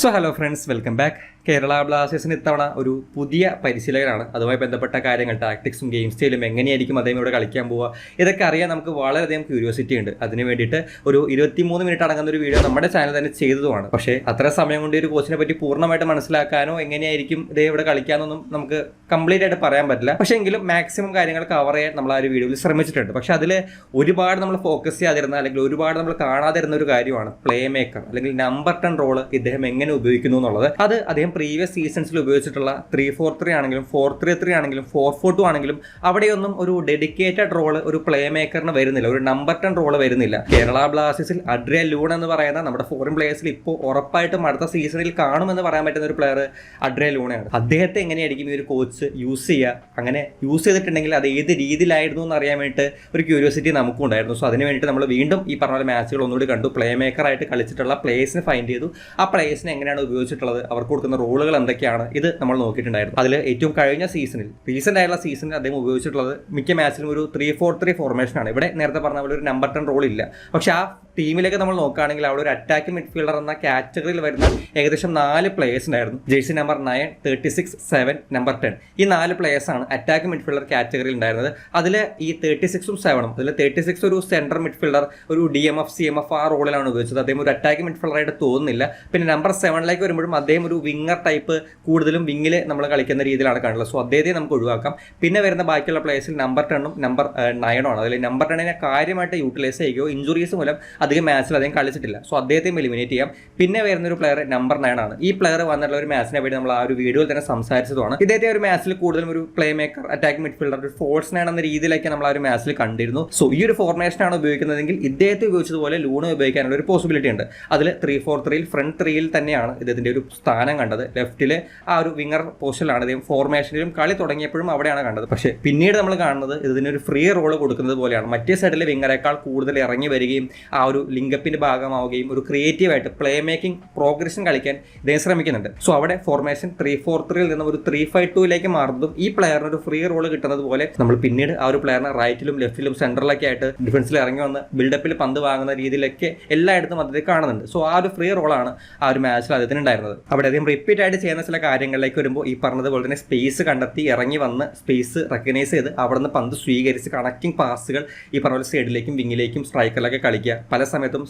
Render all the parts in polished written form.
So hello friends, welcome back. Kerala ബ്ലാസ്റ്റേഴ്സിന് ഇത്തവണ ഒരു പുതിയ പരിശീലകനാണ്. അതുമായി ബന്ധപ്പെട്ട കാര്യങ്ങൾ, ടാക്ടിക്സും ഗെയിം സ്റ്റൈലും എങ്ങനെയായിരിക്കും അദ്ദേഹം ഇവിടെ കളിക്കാൻ പോവുക, ഇതൊക്കെ അറിയാൻ നമുക്ക് വളരെയധികം ക്യൂരിയോസിറ്റി ഉണ്ട്. അതിന് വേണ്ടിയിട്ട് ഒരു 23 മിനിറ്റ് അടങ്ങുന്ന ഒരു വീഡിയോ നമ്മുടെ ചാനൽ തന്നെ ചെയ്തതുമാണ്. പക്ഷേ അത്ര സമയം കൊണ്ട് ഒരു കോച്ചിനെ പറ്റി പൂർണ്ണമായിട്ട് മനസ്സിലാക്കാനോ എങ്ങനെയായിരിക്കും ഇദ്ദേഹം ഇവിടെ കളിക്കാനൊന്നും നമുക്ക് കംപ്ലീറ്റ് ആയിട്ട് പറയാൻ പറ്റില്ല. പക്ഷേ എങ്കിലും മാക്സിമം കാര്യങ്ങൾ കവർ ചെയ്യാൻ നമ്മൾ ആ ഒരു വീഡിയോയിൽ ശ്രമിച്ചിട്ടുണ്ട്. പക്ഷേ അതിൽ ഒരുപാട് നമ്മൾ ഫോക്കസ് ചെയ്യാതിരുന്ന അല്ലെങ്കിൽ ഒരുപാട് നമ്മൾ കാണാതിരുന്ന ഒരു കാര്യമാണ് പ്ലേ മേക്കർ അല്ലെങ്കിൽ നമ്പർ 10 റോള് ഇദ്ദേഹം എങ്ങനെ ഉപയോഗിക്കുന്നു എന്നുള്ളത്. അത് അദ്ദേഹം പ്രീവിയസ് സീസൺസിൽ ഉപയോഗിച്ചിട്ടുള്ള 3-4-3 ആണെങ്കിലും 4-3-3 ആണെങ്കിലും 4-4-2 ആണെങ്കിലും അവിടെയൊന്നും ഒരു ഡെഡിക്കേറ്റഡ് റോള് ഒരു പ്ലേ മേക്കറിന് വരുന്നില്ല, ഒരു നമ്പർ 10 റോള് വരുന്നില്ല. കേരള ബ്ലാസ്റ്റേഴ്സിൽ അഡ്രിയൻ ലൂണ എന്ന് പറയുന്ന നമ്മുടെ ഫോറിൻ പ്ലേയേഴ്സിൽ ഇപ്പോൾ ഉറപ്പായിട്ടും അടുത്ത സീസണിൽ കാണുമെന്ന് പറയാൻ പറ്റുന്ന ഒരു പ്ലെയർ അഡ്രിയൻ ലൂണയാണ്. അദ്ദേഹത്തെ എങ്ങനെയായിരിക്കും ഈ ഒരു കോച്ച് യൂസ് ചെയ്യുക, അങ്ങനെ യൂസ് ചെയ്തിട്ടുണ്ടെങ്കിൽ അത് ഏത് രീതിയിലായിരുന്നു എന്ന് അറിയാൻ വേണ്ടിയിട്ട് ഒരു ക്യൂരിയോസിറ്റി നമുക്കും ഉണ്ടായിരുന്നു. സോ അതിന് വേണ്ടിയിട്ട് നമ്മൾ വീണ്ടും ഈ പറഞ്ഞ മാച്ചുകൾ ഒന്നുകൂടി കണ്ടു, പ്ലേ മേക്കറായിട്ട് കളിച്ചിട്ടുള്ള പ്ലേയേഴ്സിനെ ഫൈൻഡ് ചെയ്തു, ആ പ്ലേയേഴ്സിനെ എങ്ങനെയാണ് ഉപയോഗിച്ചിട്ടുള്ളത്, അവർക്ക് കൊടുക്കുന്ന റോളുകൾ എന്തൊക്കെയാണ്, ഇത് നമ്മൾ നോക്കിയിട്ടുണ്ടായിരുന്നു. അതിൽ ഏറ്റവും കഴിഞ്ഞ സീസണിൽ, റീസെന്റ് ആയിട്ടുള്ള സീസണിൽ അദ്ദേഹം ഉപയോഗിച്ചിട്ടുള്ളത് മിക്ക മാച്ചിലും ഒരു 3-4-3 ഫോർമേഷനാണ്. ഇവിടെ നേരത്തെ പറഞ്ഞ പോലെ ഒരു നമ്പർ 10 റോൾ ഇല്ല. പക്ഷെ ആ ടീമിലേക്ക് നമ്മൾ നോക്കുകയാണെങ്കിൽ അവിടെ ഒരു അറ്റാക്കിംഗ് മിഡ്ഫീൽഡർ എന്ന കാറ്റഗറിയിൽ വരുന്ന ഏകദേശം 4 പ്ലേയേഴ്സ് ഉണ്ടായിരുന്നു. ജേഴ്സി നമ്പർ 9, 36, 7, നമ്പർ 10 ഈ 4 പ്ലേയേഴ്സാണ് അറ്റാക്കിംഗ് മിഡ്ഫീൽഡർ കാറ്റഗറിയിൽ ഉണ്ടായിരുന്നത്. അതിൽ ഈ 36ഉം 7ഉം, അതിൽ 36 ഒരു സെൻട്രൽ മിഡ്ഫീൽഡർ, ഒരു DMF CMF ആ റോളിലാണ് ഉപയോഗിച്ചത്. അദ്ദേഹം ഒരു അറ്റാക്കിംഗ് മിഡ്ഫീൽഡറായിട്ട് തോന്നുന്നില്ല. പിന്നെ നമ്പർ 7ലേക്ക് വരുമ്പോഴും അദ്ദേഹം ഒരു വിങ്ങർ ടൈപ്പ്, കൂടുതലും വിങ്ങിൽ നമ്മൾ കളിക്കുന്ന രീതിയിലാണ് കാണുന്നത്. സോ അദ്ദേഹത്തെ നമുക്ക് ഒഴിവാക്കാം. പിന്നെ വരുന്ന ബാക്കിയുള്ള പ്ലേയേഴ്സിൽ നമ്പർ 10ഉം നമ്പർ 9ഉം ആണ്. അതിൽ നമ്പർ 10നെ കാര്യമായിട്ട് യൂട്ടിലൈസ് ചെയ്യുകയോ ഇഞ്ചുറീസ് മൂലം അധികം മാച്ചിൽ അദ്ദേഹം കളിച്ചിട്ടില്ല. സോ അദ്ദേഹത്തെയും എലിമിനേറ്റ് ചെയ്യാം. പിന്നെ വരുന്ന ഒരു പ്ലെയർ നമ്പർ 9 ആണ്. ഈ പ്ലെയർ വന്നിട്ടുള്ള ഒരു മാച്ചിനെ വേണ്ടി നമ്മൾ ആ ഒരു വീഡിയോയിൽ തന്നെ സംസാരിച്ചതാണ്. ഇദ്ദേഹത്തെ ഒരു മാച്ചിൽ കൂടുതലും ഒരു പ്ലേ മേക്കർ, അറ്റാക്ക് മിഡ്ഫീൽഡർ, ഒരു ഫോഴ്സ് 9 എന്ന രീതിയിലേക്ക് നമ്മൾ ആ ഒരു മാച്ചിൽ കണ്ടിരുന്നു. സോ ഈ ഒരു ഫോർമേഷനാണ് ഉപയോഗിക്കുന്നതെങ്കിൽ ഇദ്ദേഹത്തെ ഉപയോഗിച്ചതുപോലെ ലൂണ ഉപയോഗിക്കാനുള്ള ഒരു പോസിബിലിറ്റി ഉണ്ട്. അതിൽ 3-4-3 ഫ്രണ്ട് 3 തന്നെയാണ് ഇദ്ദേഹത്തിന്റെ ഒരു സ്ഥാനം കണ്ടത്. ലെഫ്റ്റില് ആ ഒരു വിങ്ങർ പൊസിഷനിലാണ് ഇദ്ദേഹം ഫോർമേഷനിലും കളി തുടങ്ങിയപ്പോഴും അവിടെയാണ് കണ്ടത്. പക്ഷേ പിന്നീട് നമ്മൾ കാണുന്നത് ഇതിനൊരു ഫ്രീ റോള് കൊടുക്കുന്നത് പോലെയാണ്. മറ്റേ സൈഡിലെ വിങ്ങറേക്കാൾ കൂടുതൽ ഇറങ്ങി വരികയും ആ ഒരു ലിങ്കപ്പിന്റെ ഭാഗമാവുകയും ഒരു ക്രിയേറ്റീവായിട്ട് പ്ലേ മേക്കിംഗ് പ്രോഗ്രഷൻ കളിക്കാൻ ഇദ്ദേഹം ശ്രമിക്കുന്നുണ്ട്. സോ അവിടെ ഫോർമേഷൻ 3-4-3 നിന്ന് ഒരു 3-5-2 മാറുന്നതും ഈ പ്ലെയറിന് ഒരു ഫ്രീ റോള് കിട്ടുന്നത് പോലെ നമ്മൾ പിന്നീട് ആ ഒരു പ്ലെയറിനെ റൈറ്റിലും ലെഫ്റ്റിലും സെൻട്രലൊക്കെ ആയിട്ട് ഡിഫൻസിൽ ഇറങ്ങി വന്ന് ബിൽഡപ്പിൽ പന്ത് വാങ്ങുന്ന രീതിയിലൊക്കെ എല്ലായിടത്തും അദ്ദേഹത്തെ കാണുന്നുണ്ട്. സോ ആ ഒരു ഫ്രീ റോളാണ് ആ ഒരു മാച്ചിൽ അദ്ദേഹത്തിന് ഉണ്ടായിരുന്നത്. അവിടെ അദ്ദേഹം റിപ്പീറ്റ് ആയിട്ട് ചെയ്യുന്ന ചില കാര്യങ്ങളിലേക്ക് വരുമ്പോൾ ഈ പറഞ്ഞതുപോലെ തന്നെ സ്പേസ് കണ്ടെത്തി ഇറങ്ങി വന്ന് സ്പേസ് റെക്കഗ്നൈസ് ചെയ്ത് അവിടെ നിന്ന് പന്ത് സ്വീകരിച്ച് കണക്റ്റിംഗ് പാസുകൾ ഈ പറഞ്ഞ പോലെ സൈഡിലേക്കും വിങ്ങിലേക്കും സ്ട്രൈക്കറിലൊക്കെ കളിക്കുക. പല സമയത്തും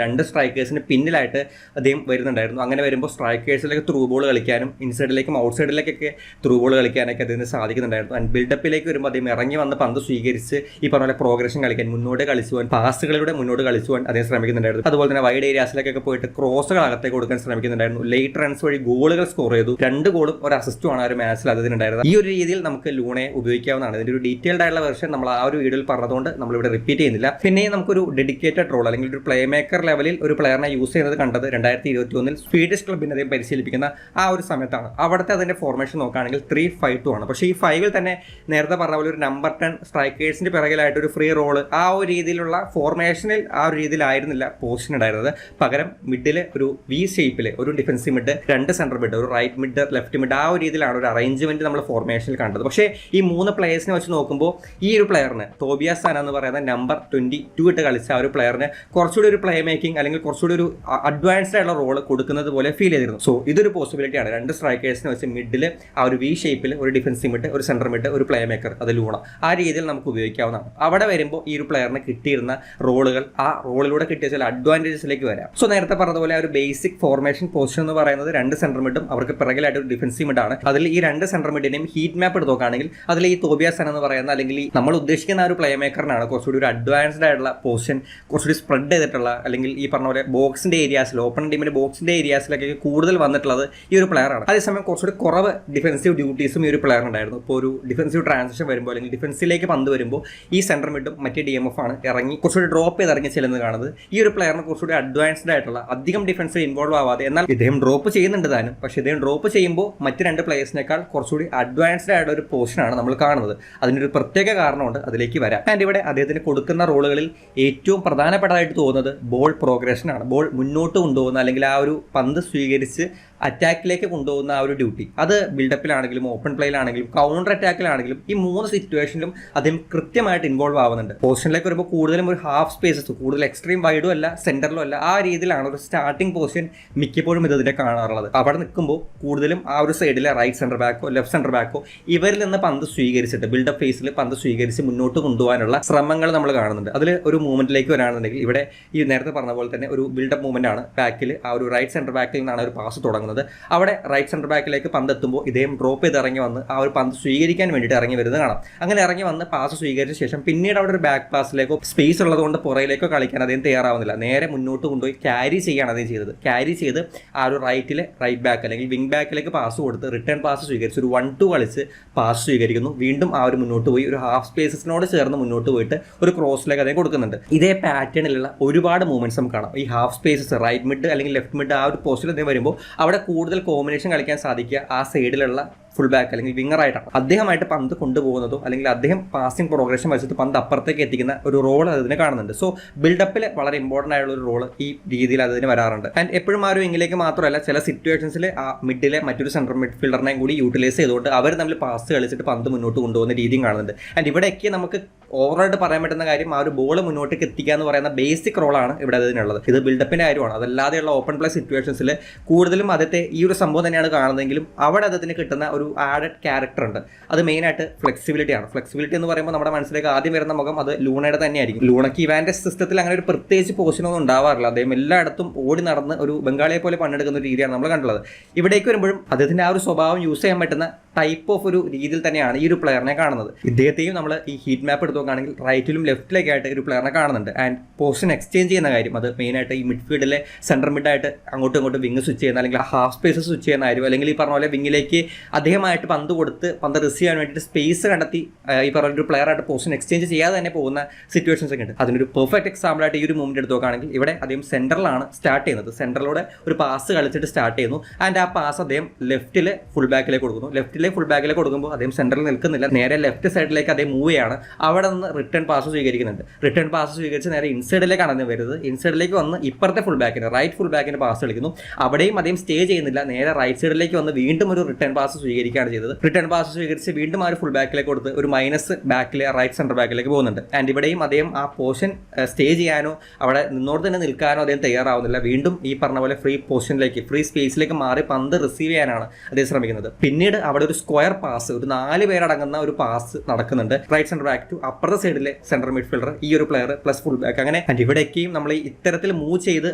രണ്ട് സ്ട്രൈക്കേഴ്സിന് പിന്നിലായിട്ട് അദ്ദേഹം വരുന്നുണ്ടായിരുന്നു. അങ്ങനെ വരുമ്പോൾ സ്ട്രൈക്കേഴ്സിലേക്ക് ത്രൂ ബോൾ കളിക്കാനും ഇൻസൈഡിലേക്കും ഔട്ട് സൈഡിലേക്കൊക്കെ ത്രൂ ബോൾ കളിക്കാനൊക്കെ അദ്ദേഹത്തിന് സാധിക്കുന്നുണ്ടായിരുന്നു. ആൻഡ് ബിൽഡപ്പിലേക്ക് വരുമ്പോൾ അദ്ദേഹം ഇറങ്ങി വന്ന് പന്ത് സ്വീകരിച്ച് ഈ പറഞ്ഞ പോലെ പ്രോഗ്രഷൻ കളിക്കാൻ, മുന്നോട്ട് കളിച്ചു പോകാൻ, പാസുകളിലൂടെ മുന്നോട്ട് കളിച്ചു പോകാൻ അദ്ദേഹം ശ്രമിക്കുന്നുണ്ടായിരുന്നു. അതുപോലെ തന്നെ വൈഡ് ഏരിയാസിലേക്കൊക്കെ പോയിട്ട് ക്രോസുകൾ അകത്തേക്ക് കൊടുക്കാൻ ശ്രമിക്കുന്നുണ്ടായിരുന്നു. ലേറ്റ് റൺസ് വഴി ഗോളുകൾ സ്കോർ ചെയ്തു. 2 ഗോളും ഒരു അസിസ്റ്റുമാണ് ആ ഒരു മാച്ചിൽ അദ്ദേഹത്തിനുണ്ടായിരുന്നത്. ഈ ഒരു രീതിയിൽ നമുക്ക് ലൂണയെ ഉപയോഗിക്കാവുന്നതാണ്. ഇതിന്റെ ഒരു ഡീറ്റെയിൽഡ് ആയിട്ടുള്ള വെർഷൻ നമ്മൾ ആ ഒരു വീഡിയോയിൽ പറഞ്ഞതുകൊണ്ട് നമ്മളിവിടെ റിപ്പീറ്റ് ചെയ്യുന്നില്ല. പിന്നെ നമുക്കൊരു ഡെഡിക്കേറ്റഡ് റോൾ അല്ലെങ്കിൽ ഒരു പ്ലേ മേക്കർ ലെവലിൽ ഒരു പ്ലെയറിനെ യൂസ് ചെയ്യുന്നത് കണ്ടത് 2021 സ്വീഡിഷ് ക്ലബിനെ അദ്ദേഹം പരിശീലിപ്പിക്കുന്ന ആ ഒരു സമയത്താണ്. അവിടുത്തെ അതിന്റെ ഫോർമേഷൻ നോക്കുകയാണെങ്കിൽ 3-5-2 ആണ്. പക്ഷേ ഈ 5-ൽ തന്നെ നേരത്തെ പറഞ്ഞ പോലെ ഒരു നമ്പർ 10 സ്ട്രൈക്കേഴ്സിന്റെ പിറകിലായിട്ട് ഒരു ഫ്രീ റോള്, ആ ഒരു രീതിയിലുള്ള ഫോർമേഷനിൽ ആ ഒരു രീതിയിലായിരുന്നില്ല പൊസിഷൻ ഉണ്ടായിരുന്നത്. പകരം മിഡിൽ ഒരു വി ഷേപ്പിൽ ഒരു ഡിഫൻസീവ് മിഡ്, 2 സെൻട്രൽ മിഡ്, ഒരു റൈറ്റ് മിഡ്, ലെഫ്റ്റ് മിഡ്, ആ ഒരു രീതിയിലാണ് ഒരു അറേഞ്ച്മെന്റ് നമ്മൾ ഫോർമേഷനിൽ കണ്ടത്. പക്ഷേ ഈ 3 പ്ലേയേഴ്സിനെ വെച്ച് നോക്കുമ്പോൾ ഈ ഒരു പ്ലെയറിന് തോബിയാസ് സാന എന്ന് പറയുന്ന നമ്പർ 22 ഇട്ട് കളിച്ച ആ ഒരു പ്ലെയറിന് കുറച്ചുകൂടി ഒരു പ്ലേ മേക്കിംഗ് അല്ലെങ്കിൽ കുറച്ചുകൂടി ഒരു അഡ്വാൻസ്ഡ് ആയിട്ടുള്ള റോള് കൊടുക്കുന്നത് പോലെ ഫീൽ ചെയ്തിരുന്നു. സോ ഇതൊരു പോസിബിലിറ്റിയാണ്. 2 സ്ട്രൈക്കേഴ്സിനെ വെച്ച് മിഡിൽ ആ ഒരു വി ഷേപ്പിൽ ഒരു ഡിഫൻസീവ് മിഡ്, ഒരു സെൻട്രൽ മിഡ്, ഒരു പ്ലേ മേക്കർ, അത് ലൂണ, ആ രീതിയിൽ നമുക്ക് ഉപയോഗിക്കാവുന്നതാണ്. അവിടെ വരുമ്പോൾ ഈ ഒരു പ്ലെയറിന് കിട്ടിയിരുന്ന റോളുകൾ, ആ റോളിലൂടെ കിട്ടിയ ചില അഡ്വാൻറ്റേജസിലേക്ക് വരാം. സോ നേരത്തെ പറഞ്ഞതുപോലെ ആ ഒരു ബേസിക് ഫോർമേഷൻ പൊസിഷൻ എന്ന് പറയുന്നത് 2 സെൻട്രൽ മിഡും അവർക്ക് പിറകിലായിട്ട് ഒരു ഡിഫൻസീവ് മിഡാണ്. അതിൽ ഈ 2 സെൻട്രൽ മിഡിനെയും ഹീറ്റ് മാപ്പ് എടുത്ത് നോക്കുകയാണെങ്കിൽ അതിൽ ഈ തോബിയാസ് എന്ന് പറയുന്ന അല്ലെങ്കിൽ നമ്മൾ ഉദ്ദേശിക്കുന്ന ആ ഒരു പ്ലേ മേക്കറിനാണ് കുറച്ചുകൂടി ഒരു അഡ്വാൻസ്ഡ് ആയിട്ടുള്ള പൊസിഷൻ, കുറച്ചുകൂടി സ്പ്രെഡ് ചെയ്തിട്ടുള്ള, അല്ലെങ്കിൽ ഈ പറഞ്ഞ പോലെ ബോക്സിന്റെ ഏരിയാസിൽ, ഓപ്പൺ ടീമിന്റെ ബോക്സിന്റെ ഏരിയാസിലൊക്കെ കൂടുതൽ വന്നിട്ടുള്ളത് ഈ ഒരു പ്ലെയറാണ്. അതേസമയം കുറച്ചുകൂടി കുറവ് ഡിഫൻസീവ് ഡ്യൂട്ടീസും ഈ ഒരു പ്ലെയറിനുണ്ടായിരുന്നു. ഇപ്പോൾ ഒരു ഡിഫൻസീവ് ട്രാൻസിഷൻ വരുമ്പോൾ അല്ലെങ്കിൽ ഡിഫൻസിലേക്ക് പന്ത് വരുമ്പോൾ ഈ സെൻട്രൽ മിഡും മറ്റേ DMF ആണ് ഇറങ്ങി കുറച്ചുകൂടി ഡ്രോപ്പ് ചെയ്ത് ഇറങ്ങി ചെല്ലുന്നത് കാണുന്നത്. ഈ ഒരു പ്ലെയറിന് കുറച്ചുകൂടി അഡ്വാൻസ്ഡ് ആയിട്ടുള്ള, അധികം ഡിഫൻസിൽ ഇൻവോൾവ് ആവാതെ, എന്നാൽ ഇദ്ദേഹം ഡ്രോപ്പ് ചെയ്യുന്നുണ്ട് താനും, പക്ഷേ ഇദ്ദേഹം ഡ്രോപ്പ് ചെയ്യുമ്പോൾ മറ്റ് 2 പ്ലേയേഴ്സിനേക്കാൾ കുറച്ചുകൂടി അഡ്വാൻസ്ഡ് ആയിട്ടുള്ള ഒരു പൊസിഷനാണ് നമ്മൾ കാണുന്നത്. അതിനൊരു പ്രത്യേക കാരണമുണ്ട്, അതിലേക്ക് വരാം. ആൻഡ് ഇവിടെ അദ്ദേഹത്തിന് കൊടുക്കുന്ന റോളുകളിൽ ഏറ്റവും പ്രധാനപ്പെട്ടതായിട്ട് തോന്നുന്നത് ബോൾ പ്രോഗ്രഷൻ ആണ്. ബോൾ മുന്നോട്ട് കൊണ്ടുപോകുന്ന അല്ലെങ്കിൽ ആ ഒരു പന്ത് സ്വീകരിച്ച് അറ്റാക്കിലേക്ക് കൊണ്ടുപോകുന്ന ആ ഒരു ഡ്യൂട്ടി, അത് ബിൽഡപ്പിലാണെങ്കിലും ഓപ്പൺ പ്ലേയിലാണെങ്കിലും കൗണ്ടർ അറ്റാക്കിലാണെങ്കിലും ഈ 3 സിറ്റുവേഷനിലും അദ്ദേഹം കൃത്യമായിട്ട് ഇൻവോൾവ് ആവുന്നുണ്ട്. പൊസിഷനിലേക്ക് വരുമ്പോൾ കൂടുതലും ഒരു ഹാഫ് സ്പേസസ്, കൂടുതൽ എക്സ്ട്രീം വൈഡും അല്ല സെന്ററിലും അല്ല, ആ രീതിയിലാണ് ഒരു സ്റ്റാർട്ടിംഗ് പൊസിഷൻ മിക്കപ്പോഴും ഇതിനെ കാണാറുള്ളത്. അവിടെ നിൽക്കുമ്പോൾ കൂടുതലും ആ ഒരു സൈഡിലെ റൈറ്റ് സെന്റർ ബാക്കോ ലെഫ്റ്റ് സെന്റർ ബാക്കോ ഇവരിൽ നിന്ന് പന്ത് സ്വീകരിച്ചിട്ട് ബിൽഡപ്പ് ഫേസിൽ പന്ത് സ്വീകരിച്ച് മുന്നോട്ട് കൊണ്ടുപോകാനുള്ള ശ്രമങ്ങൾ നമ്മൾ കാണുന്നുണ്ട്. അതിൽ ഒരു മൂവ്മെന്റിലേക്ക് വരാണെന്നുണ്ടെങ്കിൽ ഇവിടെ ഈ നേരത്തെ പറഞ്ഞ പോലെ തന്നെ ഒരു ബിൽഡപ്പ് മൂവ്മെന്റ് ആണ്. ബാക്കിൽ ആ ഒരു റൈറ്റ് സെന്റർ ബാക്കിൽ നിന്നാണ് ഒരു പാസ് തുടങ്ങുന്നത്. അവിടെ റൈറ്റ് സെന്റർ ബാക്കിലേക്ക് പന്ത് എത്തുമ്പോൾ ഇദ്ദേഹം ഡ്രോപ്പ് ചെയ്ത് ഇറങ്ങി വന്ന് ആ ഒരു പന്ത് സ്വീകരിക്കാൻ വേണ്ടിയിട്ട് ഇറങ്ങി വരുന്നത് കാണാം. അങ്ങനെ ഇറങ്ങി വന്ന് പാസ് സ്വീകരിച്ച ശേഷം പിന്നീട് അവിടെ ഒരു ബാക്ക് പാസിലേക്കോ സ്പേസ് ഉള്ളതുകൊണ്ട് പുറയിലേക്കോ കളിക്കാൻ അദ്ദേഹം തയ്യാറാവുന്നില്ല. നേരെ മുന്നോട്ട് കൊണ്ടുപോയി ക്യാരി ചെയ്യാണ് അദ്ദേഹം ചെയ്തത്. ക്യാരി ചെയ്ത് ആ ഒരു റൈറ്റിലെ റൈറ്റ് ബാക്ക് അല്ലെങ്കിൽ വിങ് ബാക്കിലേക്ക് പാസ് കൊടുത്ത് റിട്ടേൺ പാസ് സ്വീകരിച്ച് ഒരു 1-2 കളിച്ച് പാസ് സ്വീകരിക്കുന്നു. വീണ്ടും ആ ഒരു മുന്നോട്ട് പോയി ഒരു ഹാഫ് സ്പേസസിനോട് ചേർന്ന് മുന്നോട്ട് പോയിട്ട് ഒരു ക്രോസിലേക്ക് അദ്ദേഹം കൊടുക്കുന്നുണ്ട്. ഇതേ പാറ്റേണിലുള്ള ഒരുപാട് മൂവ്മെന്റ്സ് നമുക്ക് കാണാം. ഈ ഹാഫ് സ്പേസസ് റൈറ്റ് മിഡ് അല്ലെങ്കിൽ ലെഫ്റ്റ് മിഡ് ആ ഒരു പോസ്റ്റിൽ അദ്ദേഹം വരുമ്പോൾ അവിടെ കൂടുതൽ കോമ്പിനേഷൻ കളിക്കാൻ സാധിക്കുക ആ സൈഡിലുള്ള ഫുൾ ബാക്ക് അല്ലെങ്കിൽ വിങ്ങറായിട്ടാണ്. അദ്ദേഹമായിട്ട് പന്ത് കൊണ്ടുപോകുന്നതോ അല്ലെങ്കിൽ അദ്ദേഹം പാസിംഗ് പ്രോഗ്രഷൻ വെച്ചിട്ട് പന്ത് അപ്പുറത്തേക്ക് എത്തിക്കുന്ന ഒരു റോൾ അതിന് കാണുന്നുണ്ട്. സോ ബിൽഡപ്പിൽ വളരെ ഇമ്പോർട്ടൻ്റ് ആയിട്ടുള്ള ഒരു റോൾ ഈ രീതിയിൽ അതിന് വരാറുണ്ട്. ആൻഡ് എപ്പോഴും ആ ഒരു വിങ്ങിലേക്ക് മാത്രമല്ല, ചില സിറ്റുവേഷൻസിൽ ആ മിഡിലെ മറ്റൊരു സെൻട്രൽ മിഡ്ഫീൽഡറിനെയും കൂടി യൂട്ടിലൈസ് ചെയ്തുകൊണ്ട് അവർ തമ്മിൽ പാസ് കളിച്ചിട്ട് പന്ത് മുന്നോട്ട് കൊണ്ടുപോകുന്ന രീതിയും കാണുന്നുണ്ട്. ആൻഡ് ഇവിടെയൊക്കെ നമുക്ക് ഓവറായിട്ട് പറയാൻ പറ്റുന്ന കാര്യം ആ ഒരു ബോൾ മുന്നോട്ടേക്ക് എത്തിക്കുക എന്ന് പറയുന്ന ബേസിക് റോളാണ് ഇവിടെ അതിനുള്ളത്. ഇത് ബിൽഡപ്പിൻ്റെ കാര്യമാണ്. അതല്ലാതെയുള്ള ഓപ്പൺ പ്ലേ സിറ്റുവേഷൻസിൽ കൂടുതലും അദ്ദേഹത്തെ ഈ ഒരു സംഭവം തന്നെയാണ് കാണുന്നതെങ്കിലും അവിടെ അദ്ദേഹത്തിന് കിട്ടുന്ന ഒരു ആഡഡ് ക്യാരക്ടർ ഉണ്ട്. അത് മെയിനായിട്ട് ഫ്ലെക്സിബിലിറ്റിയാണ്. ഫ്ലെക്സിബിലിറ്റി എന്ന് പറയുമ്പോൾ നമ്മുടെ മനസ്സിലേക്ക് ആദ്യം വരുന്ന മുഖം അത് ലൂണയുടെ തന്നെയായിരിക്കും. ലൂണയ്ക്ക് ഇവാൻ്റെ സിസ്റ്റത്തിൽ അങ്ങനെ ഒരു പ്രത്യേകിച്ച് പൊസിഷനൊന്നും ഉണ്ടാവാറില്ല. അദ്ദേഹം എല്ലായിടത്തും ഓടി നടന്ന് ഒരു ബംഗാളിയെ പോലെ പണിയെടുക്കുന്ന ഒരു രീതിയാണ് നമ്മൾ കണ്ടുള്ളത്. ഇവിടേക്ക് വരുമ്പോഴും അദ്ദേഹത്തിൻ്റെ ആ ഒരു സ്വഭാവം യൂസ് ചെയ്യാൻ പറ്റുന്ന ടൈപ്പ് ഓഫ് ഒരു രീതിയിൽ തന്നെയാണ് ഈ ഒരു പ്ലെയറിനെ കാണുന്നത്. ഇദ്ദേഹത്തെയും നമ്മൾ ഈ ഹീറ്റ് മാപ്പ് എടുത്ത് നോക്കുകയാണെങ്കിൽ റൈറ്റിലും ലെഫ്റ്റിലേക്കായിട്ട് ഒരു പ്ലെയറിനെ കാണുന്നുണ്ട്. ആൻഡ് പൊസിഷൻ എക്സ്ചേഞ്ച് ചെയ്യുന്ന കാര്യം അത് മെയിനായിട്ട് ഈ മിഡ്ഫീൽഡിലെ സെൻട്രൽ മിഡായിട്ട് അങ്ങോട്ടും ഇങ്ങോട്ടും വിങ് സ്വിച്ച് ചെയ്യുന്ന അല്ലെങ്കിൽ ഹാഫ് സ്പേസ് സ്വിച്ച് ചെയ്യുന്ന കാര്യം, അല്ലെങ്കിൽ ഈ പറഞ്ഞ പോലെ വിങ്ങിലേക്ക് അദ്ദേഹമായിട്ട് പന്ത് കൊടുത്ത് പന്ത് റിസീവ് ചെയ്യാൻ വേണ്ടിയിട്ട് സ്പേസ് കണ്ടെത്തി ഈ പറഞ്ഞ ഒരു പ്ലെയറായിട്ട് പൊസിഷൻ എക്സ്ചേഞ്ച് ചെയ്യാതെ തന്നെ പോകുന്ന സിറ്റുവേഷൻസ് ഒക്കെ ഉണ്ട്. അതിനൊരു പെർഫെക്റ്റ് എക്സാമ്പിൾ ആയിട്ട് ഈ ഒരു മൂവ്മെന്റ് എടുത്ത് നോക്കുകയാണെങ്കിൽ ഇവിടെ അദ്ദേഹം സെൻറ്ററിലാണ് സ്റ്റാർട്ട് ചെയ്യുന്നത്. സെൻറ്ററിലൂടെ ഒരു പാസ് കളിച്ചിട്ട് സ്റ്റാർട്ട് ചെയ്യുന്നു. ആൻഡ് ആ പാസ് അദ്ദേഹം ലെഫ്റ്റിലെ ഫുൾ ബാക്കിലേക്ക് കൊടുക്കുന്നു. ലെഫ്റ്റിലെ ഫുൾ ബാക്കിലേക്ക് കൊടുക്കുമ്പോൾ അദ്ദേഹം സെൻറ്ററിൽ നിൽക്കുന്നില്ല, നേരെ ലെഫ്റ്റ് സൈഡിലേക്ക് അദ്ദേഹം മൂവ് ചെയ്യാണ്. അവിടെ നിന്ന് റിട്ടേൺ പാസ് സ്വീകരിക്കുന്നുണ്ട്. റിട്ടേൺ പാസ് സ്വീകരിച്ച് നേരെ ഇൻസൈഡിലേക്കാണ് അദ്ദേഹം വരുന്നത്. ഇൻസൈഡിലേക്ക് വന്ന് ഇപ്പുറത്തെ ഫുൾ ബാക്കിന് റൈറ്റ് ഫുൾ ബാക്കിന് പാസ് കളിക്കുന്നു. അവിടെയും അദ്ദേഹം സ്റ്റേ ചെയ്യുന്നില്ല, നേരെ റൈറ്റ് സൈഡിലേക്ക് വന്ന് വീണ്ടും ഒരു റിട്ടേൺ പാസ് സ്വീകരിക്കുകയാണ് ചെയ്തത്. റിട്ടേൺ പാസ് സ്വീകരിച്ച് വീണ്ടും ആ ഒരു ഫുൾ ബാക്കിലേക്ക് കൊടുത്ത് ഒരു മൈനസ് ബാക്കിലെ റൈറ്റ് സെൻറ്റർ ബാക്കിലേക്ക് പോകുന്നുണ്ട്. ആൻഡ് ഇവിടെയും അദ്ദേഹം ആ പോർഷൻ സ്റ്റേ ചെയ്യാനോ അവിടെ നിന്നോട് തന്നെ നിൽക്കാനോ അദ്ദേഹം തയ്യാറാവുന്നില്ല. വീണ്ടും ഈ പറഞ്ഞ പോലെ ഫ്രീ പൊസിഷനിലേക്ക് ഫ്രീ സ്പേസിലേക്ക് മാറി പന്ത് റിസീവ് ചെയ്യാനാണ് അദ്ദേഹം ശ്രമിക്കുന്നത്. പിന്നീട് അവിടെ ഒരു സ്ക്വയർ പാസ്, ഒരു 4 പേരടങ്ങുന്ന ഒരു പാസ് നടക്കുന്നുണ്ട്. റൈറ്റ് സെൻറ്റർ ബാക്ക് ടു അപ്പുറത്തെ സൈഡിലെ സെൻട്രൽ മിഡ്ഫീൽഡർ, ഈ ഒരു പ്ലെയർ പ്ലസ് ഫുൾ ബാക്ക്. അങ്ങനെ ആൻഡ് ഇവിടേക്കും നമ്മൾ ഇത്തരത്തിൽ മൂവ് ചെയ്ത്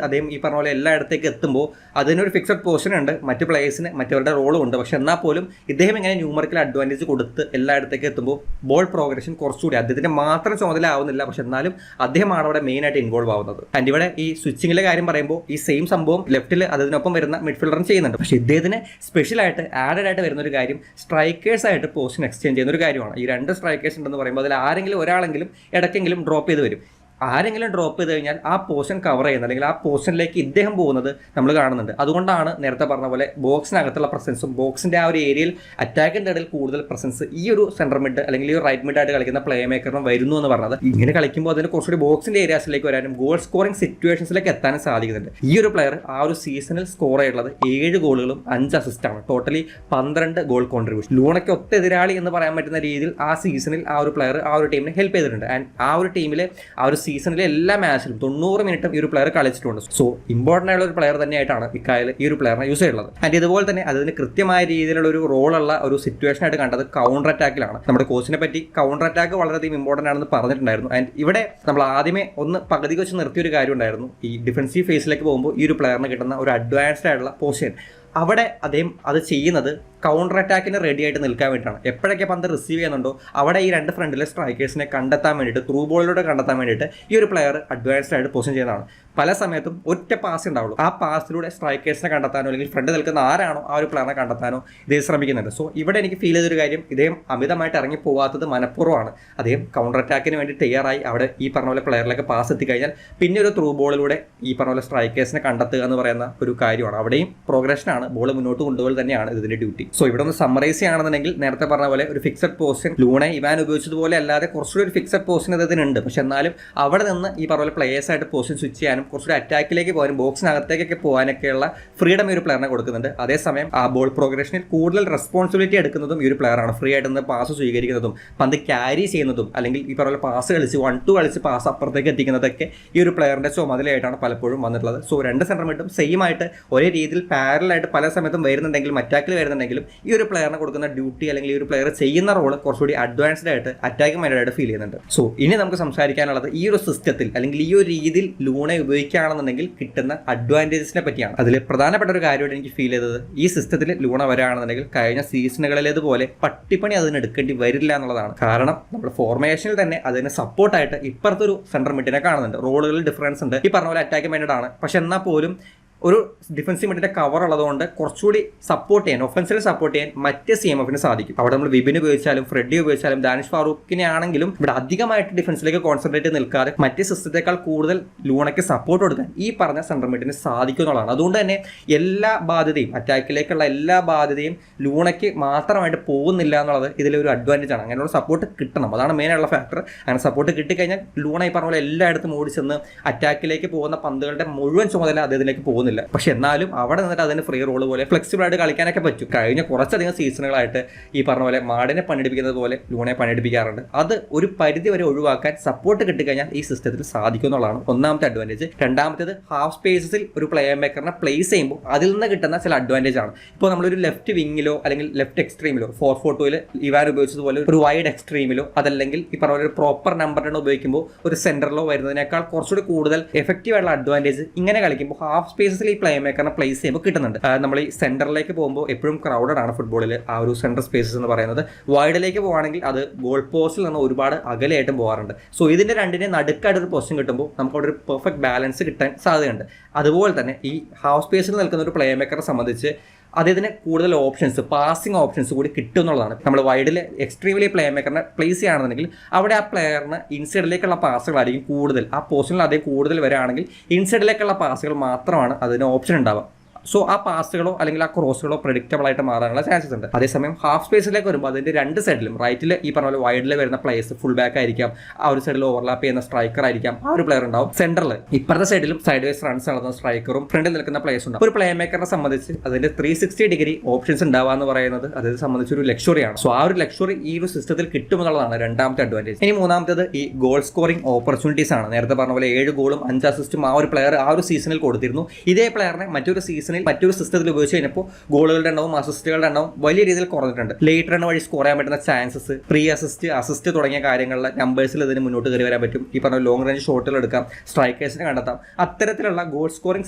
അദ്ദേഹം ഈ പറഞ്ഞ പോലെ എല്ലായിടത്തേക്ക് എത്തുമ്പോൾ അതിനൊരു ഫിക്സഡ് പൊസിഷൻ ഉണ്ട്. മറ്റ് പ്ലേയേഴ്സിന് മറ്റവരുടെ റോളും ഉണ്ട്. പക്ഷെ എന്നാൽ പോലും ഇദ്ദേഹം ഇങ്ങനെ ന്യൂമറിക്കൽ അഡ്വാൻറ്റേജ് കൊടുത്ത് എല്ലായിടത്തേക്ക് എത്തുമ്പോൾ ബോൾ പ്രോഗ്രഷൻ കുറച്ചുകൂടി അദ്ദേഹത്തിന്റെ മാത്രം ചുമതല ആവുന്നില്ല. പക്ഷെ എന്നാലും അദ്ദേഹമാണ് അവിടെ മെയിൻ ആയിട്ട് ഇൻവോൾവ് ആവുന്നത്. ആൻഡ് ഇവിടെ ഈ സ്വിച്ചിങ്ങിലെ കാര്യം പറയുമ്പോൾ ഈ സെയിം സംഭവം ലെഫ്റ്റിൽ അതിനൊപ്പം വരുന്ന മിഡ്ഫീൽഡറും ചെയ്യുന്നുണ്ട്. പക്ഷേ ഇദ്ദേഹത്തിന് സ്പെഷ്യലായിട്ട് ആഡഡ് ആയിട്ട് വരുന്ന ഒരു കാര്യം സ്ട്രൈക്കേഴ്സ് ആയിട്ട് പൊസിഷൻ എക്സ്ചേഞ്ച് ചെയ്യുന്ന ഒരു കാര്യമാണ്. ഈ 2 സ്ട്രൈക്കേഴ്സ് ഉണ്ടെന്ന് പറയുമ്പോൾ അതിൽ ആരെങ്കിലും ഒരാളെങ്കിലും ഇടയ്ക്കെങ്കിലും ഡ്രോപ്പ് ചെയ്ത് വരും. ആരെങ്കിലും ഡ്രോപ്പ് ചെയ്ത് കഴിഞ്ഞാൽ ആ പോർഷൻ കവർ ചെയ്യുന്നത് അല്ലെങ്കിൽ ആ പോർഷനിലേക്ക് ഇദ്ദേഹം പോകുന്നത് നമ്മൾ കാണുന്നുണ്ട്. അതുകൊണ്ടാണ് നേരത്തെ പറഞ്ഞ പോലെ ബോക്സിനകത്തുള്ള പ്രസൻസും ബോക്സിൻ്റെ ആ ഒരു ഏരിയയിൽ അറ്റാക്കിൻ്റെ ഇടയിൽ കൂടുതൽ പ്രസൻസ് ഈ ഒരു സെൻട്രൽ മിഡ് അല്ലെങ്കിൽ ഈ റൈറ്റ് മിഡ് ആയിട്ട് കളിക്കുന്ന പ്ലേ മേക്കറിനും വരുന്നു എന്ന് പറഞ്ഞത്. ഇങ്ങനെ കളിക്കുമ്പോൾ അതിന് കുറച്ചുകൂടി ബോക്സിൻ്റെ ഏരിയാസിലേക്ക് വരാനും ഗോൾ സ്കോറിംഗ് സിറ്റുവേഷൻസിലേക്ക് എത്താനും സാധിക്കുന്നുണ്ട്. ഈ ഒരു പ്ലെയർ ആ ഒരു സീസണിൽ സ്കോർ ചെയ്തിട്ടുള്ളത് 7 ഗോളുകളും 5 അസിസ്റ്റാണ്. Totally 12 goal contribution. ലൂണയ്ക്ക് ഒത്ത എതിരാളി എന്ന് പറയാൻ പറ്റുന്ന രീതിയിൽ ആ സീസണിൽ ആ ഒരു പ്ലെയർ ആ ഒരു ടീമിനെ ഹെൽപ്പ് ചെയ്തിട്ടുണ്ട്. ആൻഡ് ആ ഒരു ടീമിലെ ആ ഒരു സീസണിലെ എല്ലാ മാച്ചിലും 90 മിനിറ്റും ഈ ഒരു പ്ലെയർ കളിച്ചിട്ടുണ്ട്. സോ ഇമ്പോർട്ടൻ്റ് ആയിട്ടുള്ള ഒരു പ്ലെയർ തന്നെയായിട്ടാണ് മിക്കായേൽ ഈ ഒരു പ്ലെയറിനെ യൂസ് ചെയ്യുന്നത്. ആൻഡ് ഇതുപോലെ തന്നെ അതിന് കൃത്യമായ രീതിയിലുള്ള ഒരു റോളുള്ള ഒരു സിറ്റുവേഷൻ ആയിട്ട് കണ്ടത് കൗണ്ടർ അറ്റാക്കിലാണ്. നമ്മുടെ കോച്ചിനെ പറ്റി കൗണ്ടർ അറ്റാക്ക് വളരെയധികം ഇമ്പോർട്ടൻ്റ് ആണെന്ന് പറഞ്ഞിട്ടുണ്ടായിരുന്നു. ആൻഡ് ഇവിടെ നമ്മൾ ആദ്യമേ ഒന്ന് പകുതി വെച്ച് നിർത്തിയൊരു കാര്യം ഉണ്ടായിരുന്നു. ഈ ഡിഫൻസീവ് ഫേസിലേക്ക് പോകുമ്പോൾ ഈ ഒരു പ്ലെയറിന് കിട്ടുന്ന ഒരു അഡ്വാൻസ്ഡ് ആയിട്ടുള്ള പൊസിഷൻ, അവിടെ അദ്ദേഹം അത് ചെയ്യുന്നത് കൗണ്ടർ അറ്റാക്കിന് റെഡി ആയിട്ട് നിൽക്കാൻ വേണ്ടിയിട്ടാണ്. എപ്പോഴൊക്കെ പന്ത് റിസീവ് ചെയ്യുന്നുണ്ടോ അവിടെ ഈ 2 ഫ്രണ്ടിലെ സ്ട്രൈക്കേഴ്സിനെ കണ്ടെത്താൻ വേണ്ടിയിട്ട്, ത്രൂ ബോളിലൂടെ കണ്ടെത്താൻ വേണ്ടിയിട്ട് ഈ ഒരു പ്ലെയർ അഡ്വാൻസ്ഡ് ആയിട്ട് പൊസിഷൻ ചെയ്യുന്നതാണ്. പല സമയത്തും ഒറ്റ പാസ് ഉണ്ടാവുള്ളൂ. ആ പാസിലൂടെ സ്ട്രൈക്കേഴ്സിനെ കണ്ടെത്താനോ അല്ലെങ്കിൽ ഫ്രണ്ട് നിൽക്കുന്ന ആരാണോ ആ ഒരു പ്ലെയറിനെ കണ്ടെത്താനോ ഇദ്ദേഹം ശ്രമിക്കുന്നുണ്ട്. സോ ഇവിടെ എനിക്ക് ഫീൽ ചെയ്തൊരു കാര്യം, ഇദ്ദേഹം അമിതമായിട്ട് ഇറങ്ങി പോകാത്തത് മനഃപൂർവ്വമാണ്. അദ്ദേഹം കൗണ്ടർ അറ്റാക്കിന് വേണ്ടി തയ്യാറായി അവിടെ ഈ പറഞ്ഞ പോലെ പ്ലെയറിലേക്ക് പാസ് എത്തിക്കഴിഞ്ഞാൽ പിന്നെ ഒരു ത്രൂ ബോളിലൂടെ ഈ പറഞ്ഞ പോലെ സ്ട്രൈക്കേഴ്സിനെ കണ്ടെത്തുക എന്ന് പറയുന്ന ഒരു കാര്യമാണ്. അവിടെയും പ്രോഗ്രഷനാണ്, ബോൾ മുന്നോട്ട് കൊണ്ടുപോകൽ തന്നെയാണ് ഇതിൻ്റെ ഡ്യൂട്ടി. സോ ഇവിടെ ഒന്ന് സമ്മറൈസ് ചെയ്യുകയാണെന്നുണ്ടെങ്കിൽ നേരത്തെ പറഞ്ഞ പോലെ ഒരു ഫിക്സഡ് പൊസിഷൻ ലൂണെ ഇവാൻ ഉപയോഗിച്ചതുപോലെ അല്ലാതെ കുറച്ചുകൂടി ഒരു ഫിക്സഡ് പൊസിഷൻ അദ്ദേഹത്തിനുണ്ട്. പക്ഷെ എന്നാലും അവിടെ നിന്ന് ഈ പറഞ്ഞ പോലെ പ്ലേയേഴ്സ് ആയിട്ട് പൊസിഷൻ സ്വിച്ച് ചെയ്യാനും കുറച്ചുകൂടി അറ്റാക്കിലേക്ക് പോകാനും ബോക്സിനകത്തേക്കൊക്കെ പോകാനൊക്കെയുള്ള ഫ്രീഡം ഈ ഒരു പ്ലെയറിനെ കൊടുക്കുന്നുണ്ട്. അതേസമയം ആ ബോൾ പ്രോഗ്രഷനിൽ കൂടുതൽ റെസ്പോൺസിബിലിറ്റി എടുക്കുന്നതും ഈ ഒരു പ്ലെയറാണ്. ഫ്രീ ആയിട്ട് നിന്ന് പാസ് സ്വീകരിക്കുന്നതും പന്ത് ക്യാരി ചെയ്യുന്നതും അല്ലെങ്കിൽ ഈ പറഞ്ഞ പാസ് കളിച്ച് 1-2 കളിച്ച് പാസ് അപ്പുറത്തേക്ക് എത്തിക്കുന്നതൊക്കെ ഈ ഒരു പ്ലെയറിന്റെ ചുമതലയായിട്ടാണ് പലപ്പോഴും വന്നിട്ടുള്ളത്. സോ രണ്ട് സെന്റർ മിഡും സെയിം ആയിട്ട് ഒരേ രീതിയിൽ പാരലായിട്ട് പല സമയത്തും വരുന്നുണ്ടെങ്കിലും അറ്റാക്കിൽ വരുന്നുണ്ടെങ്കിലും ഈ ഒരു പ്ലെയറിനെ കൊടുക്കുന്ന ഡ്യൂട്ടി അല്ലെങ്കിൽ ഈ ഒരു പ്ലെയർ ചെയ്യുന്ന റോൾ കുറച്ചുകൂടി അഡ്വാൻസ്ഡ് ആയിട്ട് അറ്റാക്കിംഗ് മൈൻഡായിട്ട് ഫീൽ ചെയ്യുന്നുണ്ട്. സോ ഇനി നമുക്ക് സംസാരിക്കാനുള്ളത് ഈ ഒരു സിസ്റ്റത്തിൽ അല്ലെങ്കിൽ ഈ ഒരു രീതിയിൽ ലൂണെ ഉപയോഗിക്കുകയാണെന്നുണ്ടെങ്കിൽ കിട്ടുന്ന അഡ്വാൻറ്റേജസിനെ പറ്റിയാണ്. അതിൽ പ്രധാനപ്പെട്ട ഒരു കാര്യമായിട്ട് എനിക്ക് ഫീൽ ചെയ്തത് ഈ സിസ്റ്റത്തിൽ ലൂണ വരികയാണെന്നുണ്ടെങ്കിൽ കഴിഞ്ഞ സീസണുകളിലേതുപോലെ പട്ടിപ്പണി അതിന് എടുക്കേണ്ടി വരില്ല എന്നുള്ളതാണ്. കാരണം നമ്മുടെ ഫോർമേഷനിൽ തന്നെ അതിന് സപ്പോർട്ടായിട്ട് ഇപ്പുറത്തൊരു സെന്റർ മിഡിനെ കാണുന്നുണ്ട്. റോളുകളിൽ ഡിഫറൻസ് ഉണ്ട്. ഈ പറഞ്ഞ പോലെ അറ്റാക്ക് മൈൻഡഡ് ആണ്. പക്ഷെ എന്നാൽ പോലും ഒരു ഡിഫൻസീവ് മിഡിന്റെ കവർ ഉള്ളതുകൊണ്ട് കുറച്ചുകൂടി സപ്പോർട്ട് ചെയ്യാൻ ഒഫൻസിൽ സപ്പോർട്ട് ചെയ്യാൻ മറ്റ് CMFന് സാധിക്കും. അവിടെ നമ്മൾ വിപിൻ ഉപയോഗിച്ചാലും ഫ്രെഡി ഉപയോഗിച്ചാലും ദാനിഷ് ഫാറൂഖിനെ ആണെങ്കിലും ഇവിടെ അധികമായിട്ട് ഡിഫൻസിലേക്ക് കോൺസെൻട്രേറ്റ് നിൽക്കാതെ മറ്റ് സിസ്റ്റത്തെക്കാൾ കൂടുതൽ ലൂണയ്ക്ക് സപ്പോർട്ട് കൊടുക്കാൻ ഈ പറഞ്ഞ സെൻട്രൽ മിഡിന് സാധിക്കും എന്നുള്ളതാണ്. അതുകൊണ്ട് തന്നെ എല്ലാ ബാധ്യതയും അറ്റാക്കിലേക്കുള്ള എല്ലാ ബാധ്യതയും ലൂണയ്ക്ക് മാത്രമായിട്ട് പോകുന്നില്ല എന്നുള്ളത് ഇതിലൊരു അഡ്വാൻറ്റേജ് ആണ്. അങ്ങനെയുള്ള സപ്പോർട്ട് കിട്ടണം, അതാണ് മെയിനായുള്ള ഫാക്ടർ. അങ്ങനെ സപ്പോർട്ട് കിട്ടിക്കഴിഞ്ഞാൽ ലൂണ ഈ പറഞ്ഞ പോലെ എല്ലായിടത്തും ഓടിച്ചെന്ന് അറ്റാക്കിലേക്ക് പോകുന്ന പന്തുകളുടെ മുഴുവൻ ചുമതല അദ്ദേഹത്തിലേക്ക് പോകുന്നില്ല. പക്ഷെ എന്നാലും അവിടെ നിന്നിട്ട് അതിന് ഫ്രീ റോൾ പോലെ ഫ്ലെക്സിബിൾ ആയിട്ട് കളിക്കാനൊക്കെ പറ്റും. കഴിഞ്ഞ കുറച്ചധികം സീസണുകളായിട്ട് ഈ പറഞ്ഞ പോലെ മാടിനെ പണിയെടുപ്പിക്കുന്നത് പോലെ ലൂണയെ പണിയെടുപ്പിക്കാറുണ്ട്. അത് ഒരു പരിധി വരെ ഒഴിവാക്കാൻ സപ്പോർട്ട് കിട്ടിക്കഴിഞ്ഞാൽ ഈ സിസ്റ്റത്തിൽ സാധിക്കും എന്നുള്ളതാണ് ഒന്നാമത്തെ അഡ്വാൻറ്റേജ്. രണ്ടാമത്തേത് ഹാഫ് സ്പേസസിൽ ഒരു പ്ലേ മേക്കറിനെ പ്ലേസ് ചെയ്യുമ്പോൾ അതിൽ നിന്ന് കിട്ടുന്ന ചില അഡ്വാൻറ്റേജ് ആണ്. ഇപ്പോൾ നമ്മളൊരു ലെഫ്റ്റ് വിങ്ങിലോ അല്ലെങ്കിൽ ലെഫ്റ്റ് എക്സ്ട്രീമിലോ 4-4-2 ഇവാൻ ഉപയോഗിച്ചതുപോലെ ഒരു വൈഡ് എക്സ്ട്രീമിലോ അതല്ലെങ്കിൽ ഈ പറഞ്ഞ ഒരു പ്രോപ്പർ നമ്പറിനെ ഉപയോഗിക്കുമ്പോൾ ഒരു സെന്ററിലോ വരുന്നതിനേക്കാൾ കുറച്ചുകൂടി കൂടുതൽ എഫക്റ്റീവ് ആയിട്ടുള്ള അഡ്വാൻറ്റേജ് ഇങ്ങനെ കളിക്കുമ്പോൾ ഹാഫ് സ്പേസസിൽ ഈ പ്ലേ മേക്കറിനെ പ്ലേസ് ചെയ്യുമ്പോൾ കിട്ടുന്നുണ്ട്. നമ്മൾ ഈ സെന്ററിലേക്ക് പോകുമ്പോൾ എപ്പോഴും ക്രൗഡഡ് ആണ് ഫുട്ബോളിൽ ആ ഒരു സെന്റർ സ്പേസസ് എന്ന് പറയുന്നത്. വൈഡിലേക്ക് പോകുകയാണെങ്കിൽ അത് ഗോൾ പോസ്റ്റിൽ നിന്ന് ഒരുപാട് അകലെയായിട്ടും പോകാറുണ്ട്. സോ ഇതിന്റെ രണ്ടിനെ നടുക്കായിട്ടൊരു പൊസിഷൻ കിട്ടുമ്പോൾ നമുക്ക് അവിടെ ഒരു പെർഫെക്റ്റ് ബാലൻസ് കിട്ടാൻ സാധ്യതയുണ്ട്. അതുപോലെ തന്നെ ഈ ഹാഫ് സ്പേസിൽ നിൽക്കുന്ന ഒരു പ്ലേ മേക്കറെ സംബന്ധിച്ച് അദ്ദേഹത്തിന് കൂടുതൽ ഓപ്ഷൻസ് പാസിംഗ് ഓപ്ഷൻസ് കൂടി കിട്ടും എന്നുള്ളതാണ്. നമ്മൾ വൈഡിൽ എക്സ്ട്രീമിലി പ്ലേ മേക്കറിനെ പ്ലേസ് ചെയ്യുകയാണെന്നുണ്ടെങ്കിൽ അവിടെ ആ പ്ലെയറിന് ഇൻസൈഡിലേക്കുള്ള പാസുകളായിരിക്കും കൂടുതൽ. ആ പൊസിഷനിൽ അതേ കൂടുതൽ വരികയാണെങ്കിൽ ഇൻസൈഡിലേക്കുള്ള പാസുകൾ മാത്രമാണ് അതിന് ഓപ്ഷൻ ഉണ്ടാവുക. സോ ആ പാസുകളോ അല്ലെങ്കിൽ ആ ക്രോസുകളോ പ്രെഡിക്റ്റബിൾ ആയിട്ട് മാറാനുള്ള ചാൻസസ് ഉണ്ട്. അതേസമയം ഹാഫ് സ്പേസിലേക്ക് വരുമ്പോൾ അതിന്റെ രണ്ട് സൈഡിലും റൈറ്റിൽ ഈ പറഞ്ഞ പോലെ വൈഡിൽ വരുന്ന പ്ലേയേഴ്സ് ഫുൾ ബാക്ക് ആയിരിക്കാം, ആ ഒരു സൈഡിൽ ഓവർലാപ്പ് ചെയ്യുന്ന സ്ട്രൈക്കർ ആയിരിക്കാം, ആ ഒരു പ്ലെയർ ഉണ്ടാവും. സെന്ററിൽ ഇപ്പുറത്തെ സൈഡിലും സൈഡ് വൈസ് റൺസ് നടന്ന സ്ട്രൈക്കറും ഫ്രണ്ടിൽ നിൽക്കുന്ന പ്ലേയേഴ്സ് ഉണ്ടാവും. ഒരു പ്ലേ മേക്കറിനെ സംബന്ധിച്ച് അതിന്റെ 360 ഡിഗ്രി ഓപ്ഷൻസ് ഉണ്ടാവുക എന്ന് പറയുന്നത് അതിനെ സംബന്ധിച്ച് ഒരു ലക്ഷറിയാണ്. സോ ആ ഒരു ലക്ഷറി ഈ ഒരു സിസ്റ്റത്തിൽ കിട്ടുമെന്നുള്ളതാണ് രണ്ടാമത്തെ അഡ്വാൻറ്റേജ്. ഇനി മൂന്നാമത്തേത് ഈ ഗോൾ സ്കോറിംഗ് ഓപ്പർച്യൂണിറ്റീസ് ആണ്. നേരത്തെ പറഞ്ഞ പോലെ 7 ഗോളും 5 അസിസ്റ്റും ആ ഒരു പ്ലെയർ ആ ഒരു സീസണിൽ കൊടുത്തിരുന്നു. ഇതേ പ്ലെയറിനെ മറ്റൊരു സീസണിൽ മറ്റൊരു സിസ്റ്റത്തിൽ ഉപയോഗിച്ച് കഴിഞ്ഞപ്പോൾ ഗോളുകളുടെ എണ്ണവും അസിസ്റ്റുകളുടെ എണ്ണവും വലിയ രീതിയിൽ കുറഞ്ഞിട്ടുണ്ട്. ലേറ്റ് റൺ വഴി സ്കോർ ചെയ്യാൻ പറ്റുന്ന ചാൻസസ്, പ്രീ അസിസ്റ്റ് തുടങ്ങിയ കാര്യങ്ങളിലെ നമ്പേഴ്സിൽ ഇതിന് മുന്നോട്ട് കയറി വരാൻ പറ്റും. ഈ പറഞ്ഞ ലോങ് റേഞ്ച് ഷോട്ടുകൾ എടുക്കാം, സ്ട്രൈക്കേഴ്സിനെ കണ്ടെത്താം. അത്തരത്തിലുള്ള ഗോൾ സ്കോറിംഗ്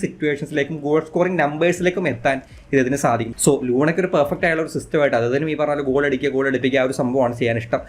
സിറ്റുവേഷൻസിലേക്കും ഗോൾ സ്കോറിംഗ് നമ്പേഴ്സിലേക്കും എത്താൻ ഇതിന് സാധിക്കും. സോ ലൂണയ്ക്ക് ഒരു പെർഫെക്റ്റ് ആയുള്ള ഒരു സിസ്റ്റമായിട്ട് അതിനും ഈ പറഞ്ഞ ഗോൾ അടിപ്പിക്കുക ആ ഒരു സംഭവമാണ് ചെയ്യാൻ ഇഷ്ടം.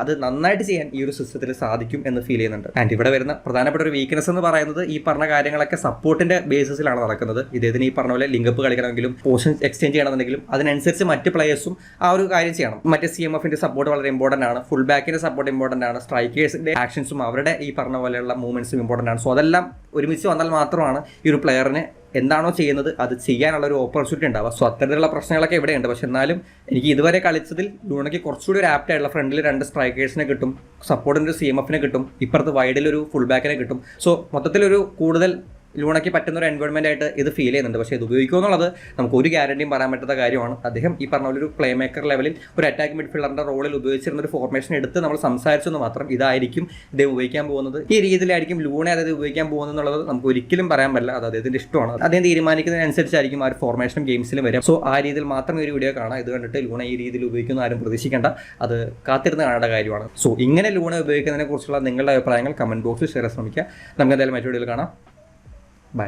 അത് നന്നായിട്ട് ചെയ്യാൻ ഈ ഒരു സിസ്റ്റത്തിൽ സാധിക്കും എന്ന് ഫീൽ ചെയ്യുന്നുണ്ട്. ആൻഡ് ഇവിടെ വരുന്ന പ്രധാനപ്പെട്ട ഒരു വീക്ക്നെസ് എന്ന് പറയുന്നത് ഈ പറഞ്ഞ കാര്യങ്ങളൊക്കെ സപ്പോർട്ടിന്റെ ബേസിസിലാണ് നടക്കുന്നത്. ഇതിന് ഈ പറഞ്ഞ പോലെ ലിങ്കപ്പ് കളിക്കണമെങ്കിലും പോസിഷൻ എക്സ്ചേഞ്ച് ചെയ്യണമെന്നുണ്ടെങ്കിലും അതിനനുസരിച്ച് മറ്റ് പ്ലേയേഴ്സും ആ ഒരു കാര്യം ചെയ്യണം. മറ്റേ CMFന്റെ സപ്പോർട്ട് വളരെ ഇമ്പോർട്ടന്റ് ആണ്, ഫുൾ ബാക്കിന്റെ സപ്പോർട്ട് ഇമ്പോർട്ടന്റ് ആണ്, സ്ട്രൈക്കേഴ്സിന്റെ ആക്ഷൻസും അവരുടെ ഈ പറഞ്ഞ പോലെയുള്ള മൂവ്മെന്റ്സും ഇമ്പോർട്ടന്റ് ആണ്. സോ അതെല്ലാം ഒരുമിച്ച് വന്നാൽ മാത്രമാണ് ഈ ഒരു പ്ലെയറിന് എന്താണോ ചെയ്യുന്നത് അത് ചെയ്യാനുള്ള ഒരു ഓപ്പർച്യൂണിറ്റി ഉണ്ടാവുക. സോ അത്തരത്തിലുള്ള പ്രശ്നങ്ങളൊക്കെ ഇവിടെയുണ്ട്. പക്ഷെ എന്നാലും എനിക്ക് ഇതുവരെ കളിച്ചതിൽ ലൂണയ്ക്ക് കുറച്ചുകൂടി ഒരു ആപ്റ്റ് ആയിട്ടുള്ള ഫ്രണ്ടിൽ 2 സ്ട്രൈക്കേഴ്സിനെ കിട്ടും, സപ്പോർട്ടിൻ്റെ ഒരു CMFനെ കിട്ടും, ഇപ്പുറത്ത് വൈഡിലൊരു ഫുൾ ബാക്കിനെ കിട്ടും. സോ മൊത്തത്തിലൊരു കൂടുതൽ ലൂണയ്ക്ക് പറ്റുന്ന ഒരു എൻവയോൺമെന്റ് ആയിട്ട് ഇത് ഫീൽ ചെയ്യുന്നുണ്ട്. പക്ഷേ ഇത് ഉപയോഗിക്കുക എന്നുള്ളത് നമുക്ക് ഒരു ഗ്യാരണ്ടിയും പറയാൻ പറ്റാത്ത കാര്യമാണ്. അദ്ദേഹം ഈ പറഞ്ഞ പോലെ ഒരു പ്ലേ മേക്കർ ലെവലിൽ ഒരു അറ്റാക്ക് മിഡ്ഫീൽഡറിന്റെ റോളിൽ ഉപയോഗിച്ചിരുന്ന ഒരു ഫോർമേഷൻ എടുത്ത് നമ്മൾ സംസാരിച്ചെന്ന് മാത്രം. ഇതായിരിക്കും ഇദ്ദേഹം ഉപയോഗിക്കാൻ പോകുന്നത്, ഈ രീതിയിലായിരിക്കും ലൂണെ അതായത് ഉപയോഗിക്കാൻ പോകുന്നത് എന്നുള്ളത് നമുക്ക് ഒരിക്കലും പറയാൻ പറ്റില്ല. അത് അദ്ദേഹത്തിന്റെ ഇഷ്ടമാണ്, അദ്ദേഹം തീരുമാനിക്കുന്നതിനനുസരിച്ചായിരിക്കും ആ ഒരു ഫോർമേഷനും ഗെയിംസിലും വരും. സോ ആ രീതിയിൽ മാത്രം ഒരു വീഡിയോ കാണാം. ഇത് കണ്ടിട്ട് ലൂണ ഈ രീതിയിൽ ഉപയോഗിക്കുന്ന ആരും പ്രതീക്ഷിക്കേണ്ട, അത് കാത്തിരുന്ന് കാണേണ്ട കാര്യമാണ്. സോ ഇങ്ങനെ ലൂണ ഉപയോഗിക്കുന്നതിനെ കുറിച്ചുള്ള നിങ്ങളുടെ അഭിപ്രായങ്ങൾ കമന്റ് ബോക്സിൽ ഷെയർ ശ്രമിക്കുക. നമുക്ക് എന്തായാലും മറ്റു വീഡിയോയിൽ കാണാം. ബൈ.